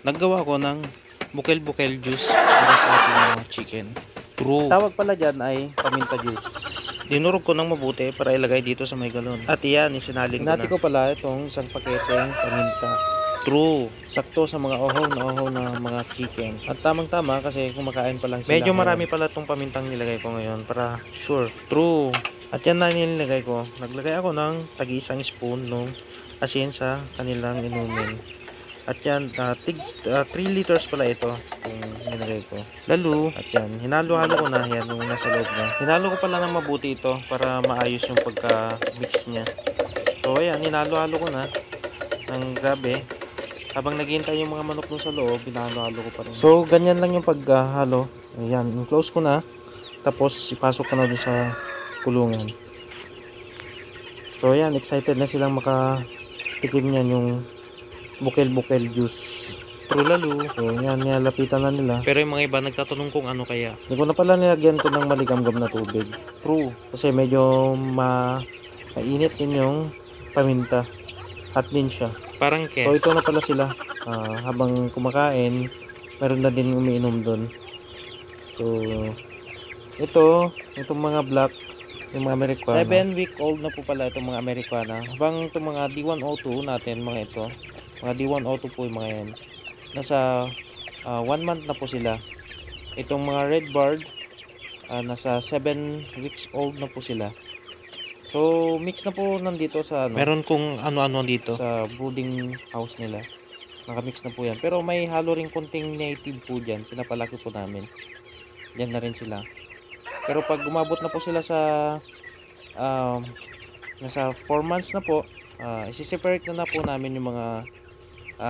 naggawa ko ng bukel-bukel juice para sa ating mga chicken. True. Tawag pala dyan ay paminta juice. Dinurog ko ng mabuti para ilagay dito sa may galon. At iyan, isinalin ko na. Hinati ko pala itong isang paketeng paminta. True. Sakto sa mga ohaw na mga chicken. At tamang-tama kasi kumakain pa lang sila. Medyo marami pala itong pamintang nilagay ko ngayon para sure. True. At yan na nilagay ko. Naglagay ako ng tagi-isang spoon ng asin sa kanilang inumin. At yan, 3 liters pala ito kung nilagay ko. Lalo, at yan, hinalo-halo ko na yan nung nasa loob na. Hinalo ko pala ng mabuti ito para maayos yung pagka-mix niya. So ayan, hinalo-halo ko na ng grabe. Habang naghihintay yung mga manok dun sa loob, hinalo-halo ko pa rin. So ganyan lang yung paghalo. Ayan, close ko na. Tapos ipasok ko na dun sa kulungan. So ayan, excited na silang makatikim niyan yung bukel-bukel juice. True lalo. So yan, nilalapitan na nila. Pero yung mga iba nagtatanong kung ano kaya. Hindi ko na pala nilagyan to ng maligamgam na tubig. True. Kasi medyo mainit din yung paminta. Hot din siya. Parang kes. So ito na pala sila. Habang kumakain, meron na din umiinom doon. So itong mga black, yung mga Americana. 7-week-old na po pala itong mga Americana. Habang itong mga D102 natin, mga ito. Mga D102 po yung mga yan. Nasa 1 month na po sila. Itong mga red bird, nasa 7 weeks old na po sila. So, mix na po nandito sa meron kung ano-ano dito sa brooding house nila. Nakamix na po yan. Pero may halo rin konting native po dyan. Pinapalaki po namin. Diyan na rin sila. Pero pag umabot na po sila sa nasa 4 months na po, isi-separate na po namin yung mga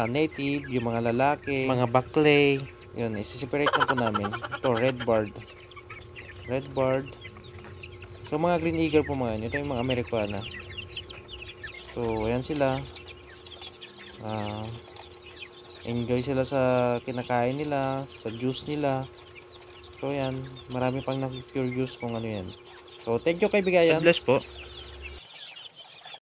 native, yung mga lalaki, mga backlay, yun, isi-separate na po namin. Ito, red bird. So, mga green eagle po mga yun. Ito yung mga Americana. So, ayan sila. Enjoy sila sa kinakain nila, sa juice nila. So, ayan. Marami pang na-pure juice kung ano yan. So, thank you kay Bigayan. God bless po.